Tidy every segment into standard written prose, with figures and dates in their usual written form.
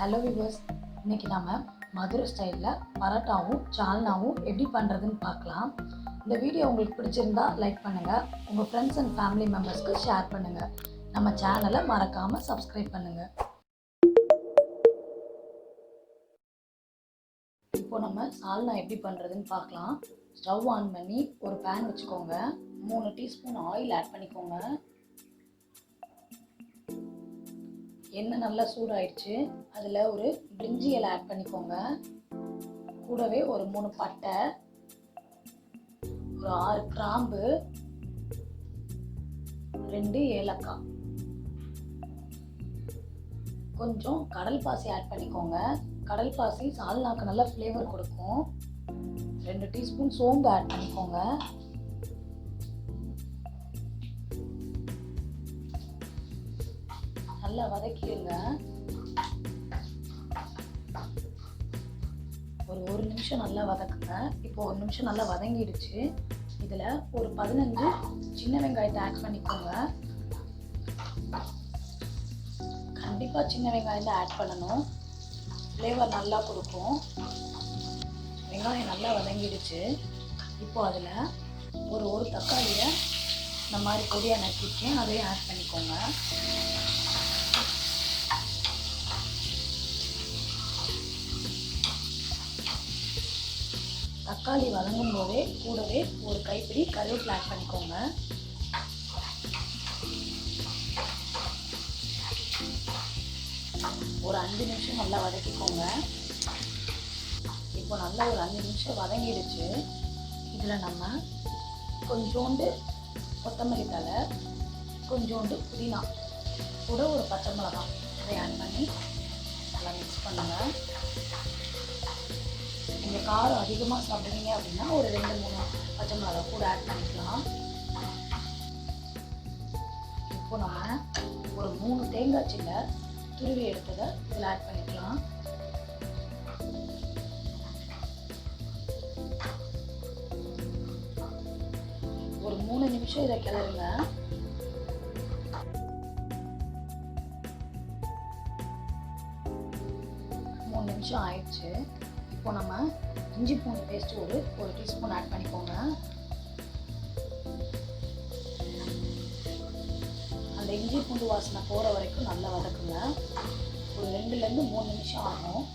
Hello viewers, இன்றைக்கி நம்ம மதுரை ஸ்டைலில் பரோட்டாவும் சால்னாவும் எப்படி பண்ணுறதுன்னு பார்க்கலாம். இந்த வீடியோ உங்களுக்கு பிடிச்சிருந்தா லைக் பண்ணுங்கள், உங்கள் ஃப்ரெண்ட்ஸ் அண்ட் ஃபேமிலி மெம்பர்ஸ்க்கு ஷேர் பண்ணுங்கள். நம்ம சேனலை மறக்காமல் சப்ஸ்கிரைப் பண்ணுங்கள். இப்போது நம்ம சால்னா எப்படி பண்ணுறதுன்னு பார்க்கலாம். ஸ்டவ் ஆன் பண்ணி ஒரு பேன் வச்சுக்கோங்க. 3 டீஸ்பூன் ஆயில் ஆட் பண்ணிக்கோங்க. எண்ணெய் நல்லா சூடாயிடுச்சு. அதில் ஒரு பிரிஞ்சி இலை ஆட் பண்ணிக்கோங்க. கூடவே ஒரு 3 பட்டை, ஒரு 6 கிராம்பு, 2 ஏலக்காய், கொஞ்சம் கடல் பாசி ஆட் பண்ணிக்கோங்க. கடல் பாசி சால்னாக்கு நல்லா ஃப்ளேவர் கொடுக்கும். 2 டீஸ்பூன் சோம்பு ஆட் பண்ணிக்கோங்க. நல்லா வதக்கிடுங்க. ஒரு நிமிஷம் நல்லா வதக்குங்க. இப்போ 1 நிமிஷம் நல்லா வதங்கிடுச்சு. இதில் ஒரு 15 சின்ன வெங்காயத்தை ஆட் பண்ணிக்கோங்க. கண்டிப்பாக சின்ன வெங்காயம் தான் ஆட் பண்ணணும், ஃப்ளேவர் நல்லா கொடுக்கும். வெங்காயம் நல்லா வதங்கிடுச்சு. இப்போ அதில் ஒரு தக்காளியை இந்த மாதிரி பொடியாக நறுக்கிருக்கேன், அதையும் ஆட் பண்ணிக்கோங்க. தக்காளி வதங்கும் போதே கூடவே ஒரு கைப்பிடி கருவேப்பிலை ஆட் பண்ணிக்கோங்க. ஒரு 5 நிமிஷம் நல்லா வதக்கிக்கோங்க. இப்போ நல்லா ஒரு 5 நிமிஷம் வதங்கிடுச்சு. இதில் நம்ம கொஞ்சோண்டு கொத்தமல்லி தழை, கொஞ்சோண்டு புதினா, கூட ஒரு பச்சை மிளகாய் இதை ஆட் பண்ணி நல்லா மிக்ஸ் பண்ணுங்கள். நீங்கள் காரம் அதிகமாக சாப்பிடுவீங்க அப்படின்னா ஒரு 2-3 பச்சை மிளகாய் கூட ஆட் பண்ணிக்கலாம். இப்போ நம்ம ஒரு 3 தேங்காய் சில்லை துருவி எடுத்ததை இதில் ஆட் பண்ணிக்கலாம். ஒரு 3 நிமிஷம் இதை கிளறுங்க. நிமிஷம் ஆயிடுச்சு. இப்போ நம்ம இஞ்சி பூண்டு பேஸ்ட் ஒரு டீஸ்பூன் ஆட் பண்ணிக்கோங்க. அந்த இஞ்சி பூண்டு வாசனை போகிற வரைக்கும் நல்லா வதக்குங்க. ஒரு 2-3 நிமிஷம் ஆகும்.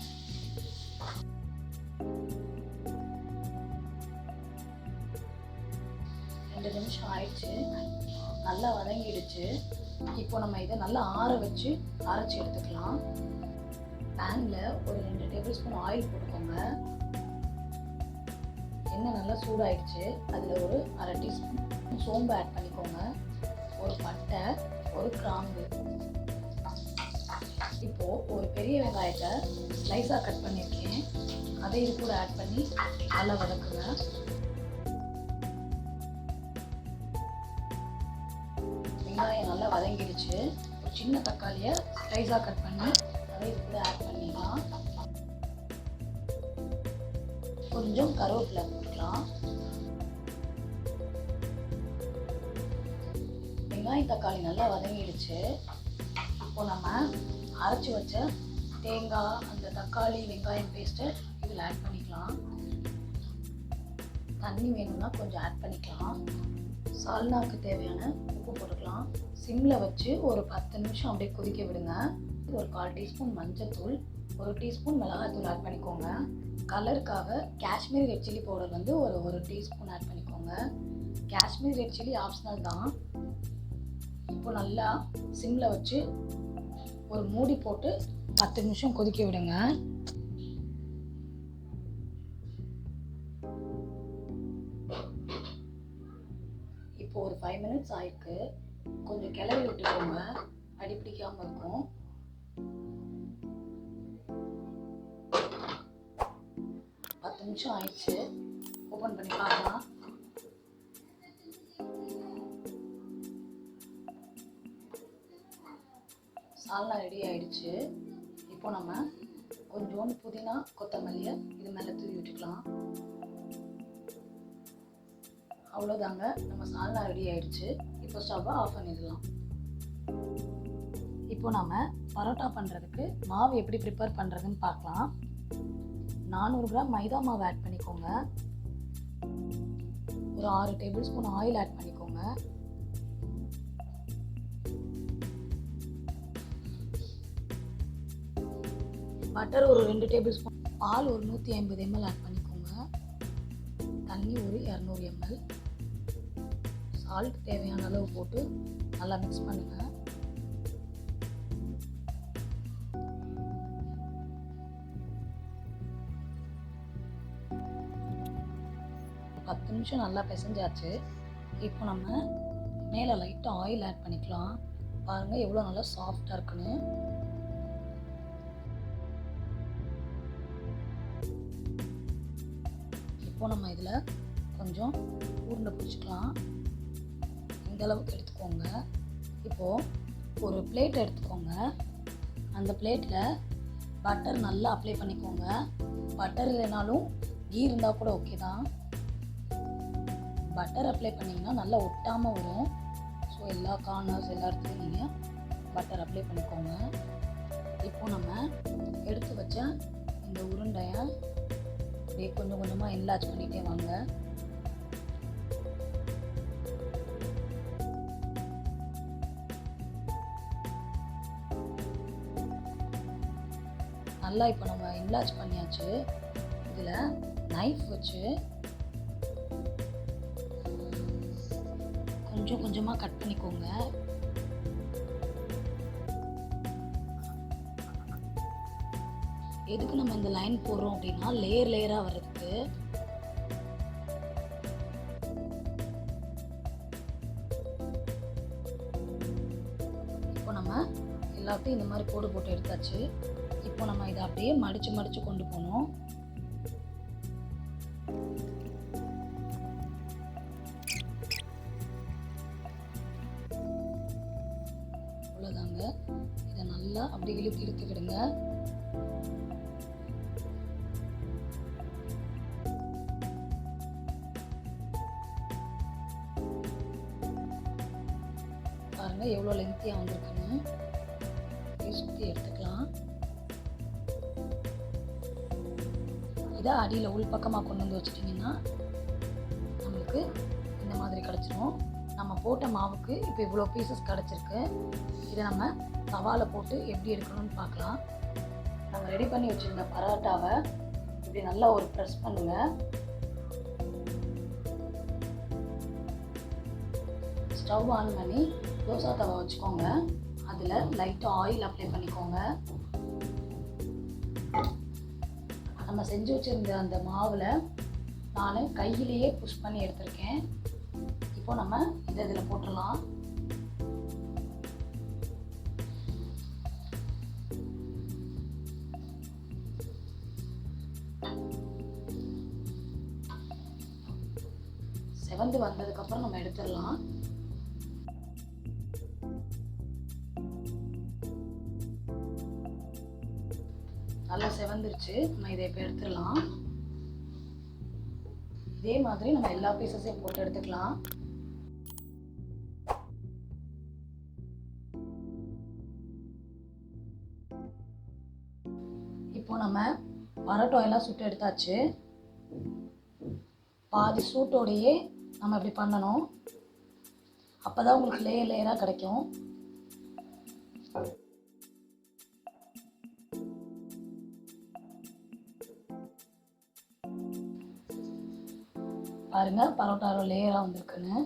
நிமிஷம் ஆயிடுச்சு. நல்லா வதங்கிடுச்சு. இப்போ நம்ம இதை நல்லா ஆற வச்சு அரைச்சி எடுத்துக்கலாம். பேனில் ஒரு 2 டேபிள் ஸ்பூன் ஆயில் போட்டுக்கோங்க. எண்ணெய் நல்லா சூடாயிடுச்சு. அதில் ஒரு அரை டீஸ்பூன் சோம்பு ஆட் பண்ணிக்கோங்க. ஒரு பட்டை, ஒரு கிராம்பு. இப்போது ஒரு பெரிய வெங்காயத்தை ஸ்லைஸாக கட் பண்ணியிருக்கேன், அதை இது கூட ஆட் பண்ணி நல்லா வதக்குங்க. வெங்காயம் நல்லா வதங்கிடுச்சு. ஒரு சின்ன தக்காளியை ஸ்லைஸாக கட் பண்ணி அதை இது கூட ஆட் பண்ணிக்கலாம். கொஞ்சம் கருவேப்பிலை போட்டுக்கலாம். வெங்காயம் தக்காளி நல்லா வதங்கிடுச்சு. இப்போ நம்ம அரைச்சி வச்ச தேங்காய், அந்த தக்காளி வெங்காயம் பேஸ்ட்டை இதில் ஆட் பண்ணிக்கலாம். தண்ணி வேணும்னா கொஞ்சம் ஆட் பண்ணிக்கலாம். சால்னாவுக்கு தேவையான உப்பு போட்டுக்கலாம். சிம்மில் வச்சு ஒரு 10 நிமிஷம் அப்படியே கொதிக்க விடுங்க. ஒரு 1/4 டீஸ்பூன் மஞ்சள்தூள், 1 டீஸ்பூன் மிளகாய்த்தூள் ஆட் பண்ணிக்கோங்க. கலருக்காக காஷ்மீரி ரெட் சில்லி பவுடர் வந்து ஒரு டீஸ்பூன் ஆட் பண்ணிக்கோங்க. காஷ்மீரி ரெட் சில்லி ஆப்ஷனல் தான். இப்போ நல்லா சிம்மில் வச்சு ஒரு மூடி போட்டு 10 நிமிஷம் கொதிக்க விடுங்க. இப்போ ஒரு 5 மினிட்ஸ் ஆயிருக்கு. கொஞ்சம் கிளறி விட்டுக்கோங்க, அடி பிடிக்காமல் இருக்கும். நிமிஷம் ஆயிடுச்சு. ஓப்பன் பண்ணி பார்க்கலாம். சால்னா ரெடி ஆயிடுச்சு. இப்போ நம்ம கொஞ்சோண்டு புதினா, கொத்தமல்லியை இது மேலே தூவி விட்டுக்கலாம். அவ்வளோதாங்க, நம்ம சால்னா ரெடி ஆயிடுச்சு. இப்போ ஸ்டவ்வை ஆஃப் பண்ணிடலாம். இப்போ நம்ம பரோட்டா பண்ணுறதுக்கு மாவு எப்படி ப்ரிப்பேர் பண்ணுறதுன்னு பார்க்கலாம். 400 கிராம் மைதா மாவு ஆட் பண்ணிக்கோங்க. ஒரு 6 டேபிள் ஸ்பூன் ஆயில் ஆட் பண்ணிக்கோங்க. பட்டர் ஒரு 2 டேபிள் ஸ்பூன், பால் ஒரு 150 ml ஆட் பண்ணிக்கோங்க. தண்ணி ஒரு 200 ml, சால்ட் தேவையான அளவு போட்டு நல்லா மிக்ஸ் பண்ணுங்கள். ஒரு 10 நிமிஷம் நல்லா பிசைஞ்சாச்சு. இப்போ நம்ம மேலே லைட்டாக ஆயில் ஆட் பண்ணிக்கலாம். பாருங்கள் எவ்வளோ நல்லா சாஃப்டாக இருக்குன்னு. இப்போ நம்ம இதில் கொஞ்சம் உருண்டை பிடிச்சிக்கலாம். இந்த அளவுக்கு எடுத்துக்கோங்க. இப்போது ஒரு பிளேட் எடுத்துக்கோங்க. அந்த பிளேட்டில் பட்டர் நல்லா அப்ளை பண்ணிக்கோங்க. பட்டர் இல்லைனாலும் கீ இருந்தால் கூட ஓகே தான். பட்டர் அப்ளை பண்ணிங்கன்னா நல்லா ஒட்டாமல் வரும். ஸோ எல்லா கார்னர்ஸ் எல்லா இடத்துலையும் நீங்கள் பட்டர் அப்ளை பண்ணிக்கோங்க. இப்போ நம்ம எடுத்து வச்ச இந்த உருண்டையை அப்படியே கொஞ்சம் கொஞ்சமாக என்லார்ஜ் பண்ணிகிட்டே வாங்க. நல்லா இப்போ நம்ம என்லார்ஜ் பண்ணியாச்சு. இதில் நைஃப் வச்சு கொஞ்சம் கொஞ்சமாக கட் பண்ணிக்கோங்க. எதுக்கு நம்ம இந்த லைன் போடுறோம் அப்படின்னா லேயர் லேயராக வர்றதுக்கு. இப்போ நம்ம எல்லாத்தையும் இந்த மாதிரி கோடு போட்டு எடுத்தாச்சு. இப்போ நம்ம இதை அப்படியே மடித்து மடித்து கொண்டு போகணும். அவ்வளோதாங்க. இதை நல்லா அப்படி இழுத்துக்கிடுங்க. பாருங்கள் எவ்வளோ லென்த்தியாக வந்திருக்குன்னு. சுற்றி எடுத்துக்கலாம். இதை அடியில் உள் பக்கமாக கொண்டு வந்து வச்சிட்டிங்கன்னா நம்மளுக்கு இந்த மாதிரி கிடச்சிரும். நம்ம போட்ட மாவுக்கு இப்போ இவ்வளோ பீசஸ் கிடச்சிருக்கு. இதை நம்ம தவாவில் போட்டு எப்படி எடுக்கணும்னு பார்க்கலாம். நம்ம ரெடி பண்ணி வச்சுருந்த பரோட்டாவை இப்படி நல்லா ஒரு ப்ரெஸ் பண்ணுங்கள். ஸ்டவ் ஆன் பண்ணி தோசை தவா வச்சுக்கோங்க. அதில் லைட்டாக ஆயில் அப்ளை பண்ணிக்கோங்க. நம்ம செஞ்சு வச்சுருந்த அந்த மாவில் நான் கையிலேயே புஷ் பண்ணி எடுத்திருக்கேன். இப்போ நம்ம இதில் போட்டுடலாம். செவந்து வந்ததுக்கப்புறம் நம்ம எடுத்துடலாம். நல்லா செவந்துருச்சு. நம்ம இதை இப்போ எடுத்துடலாம். இதே மாதிரி நம்ம எல்லா பீசஸையும் போட்டு எடுத்துக்கலாம். இப்போ நம்ம பரோட்டா எல்லாம் சுட்டு எடுத்தாச்சு. பாதி சூட்டோடையே நம்ம இப்படி பண்ணணும். அப்போ தான் உங்களுக்கு லேயர் லேயராக கிடைக்கும். பாருங்க பரோட்டா லேயராக வந்திருக்குன்னு.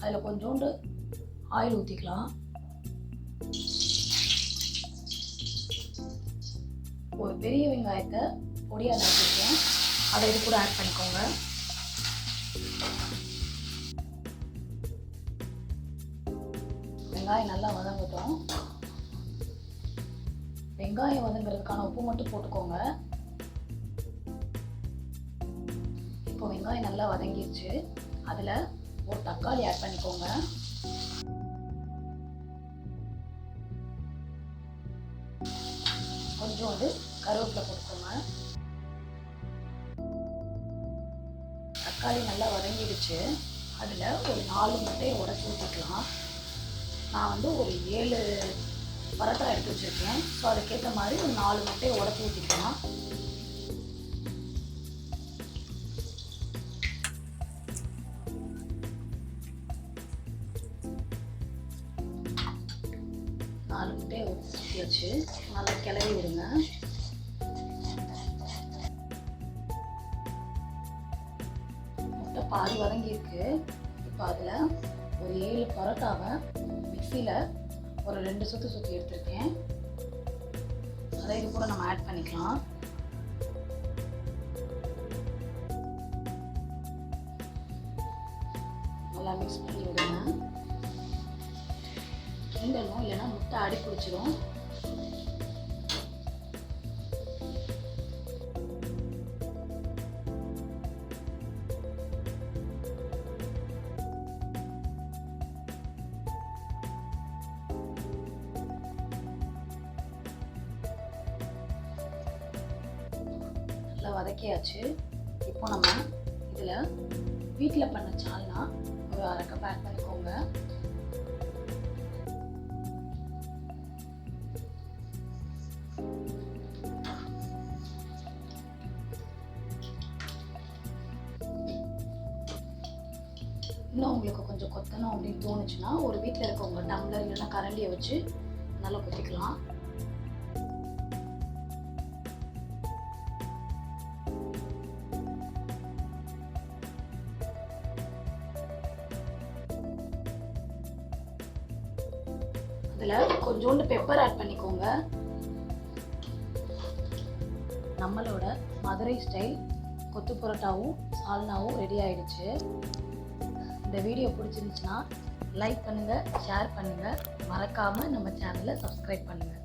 அதில் கொஞ்சோண்டு ஆயில் ஊற்றிக்கலாம். ஒரு பெரிய வெங்காயத்தை பொடியாக நறுக்கிருக்கேன். அதை இது கூட ஆட் பண்ணிக்கோங்க. வெங்காயம் நல்லா வதங்கட்டும். வெங்காயம் வதங்கிறதுக்கான உப்பு மட்டும் போட்டுக்கோங்க. இப்போ வெங்காயம் நல்லா வதங்கிடுச்சு. அதில் ஒரு தக்காளி ஆட் பண்ணிக்கோங்க. கொஞ்சோண்டு கருவேப்பிலை போட்டுக்கோங்க. தக்காளி நல்லா வதங்கிடுச்சு. அதில் ஒரு 4 முட்டையை உடைச்சி ஊற்றிக்கலாம். நான் வந்து ஒரு 7 பரோட்டா எடுத்து வச்சுருக்கேன். ஸோ அதுக்கேற்ற மாதிரி ஒரு 4 முட்டையை உடைச்சி ஊற்றிக்கலாம். முட்டையை ஊற்றியாச்சு. நல்லா கிளறி விடுங்க. முட்டை பாதி வதங்கியிருக்கு. இப்போ அதில் ஒரு 7 பரோட்டாவை மிக்சியில் ஒரு 2 சுற்றி எடுத்துருக்கேன். அதை இது கூட நம்ம ஆட் பண்ணிக்கலாம். நல்லா மிக்ஸ் பண்ணி விடுங்க. கிண்டணும், இல்லைன்னா முட்டை அடி பிடிச்சிடும். நல்லா வதக்கியாச்சு. இப்போ நம்ம இதில் வீட்டில் பண்ண சால்னா ஒரு 1/2 கப் ஆட் பண்ணிக்கோங்க. இன்னும் உங்களுக்கு கொஞ்சம் கொத்தணும் அப்படின்னு தோணுச்சுன்னா ஒரு வீட்டில் இருக்கவங்க டம்ளர் இல்லைன்னா கரண்டியை வச்சு நல்லா கொத்திக்கலாம். அதில் கொஞ்சோண்டு பெப்பர் ஆட் பண்ணிக்கோங்க. நம்மளோட மதுரை ஸ்டைல் கொத்து பரோட்டாவும் சால்னாவும் ரெடி ஆயிடுச்சு. இந்த வீடியோ பிடிச்சிருந்துச்சுன்னா லைக் பண்ணுங்கள், ஷேர் பண்ணுங்கள், மறக்காமல் நம்ம சேனலை சப்ஸ்கிரைப் பண்ணுங்கள்.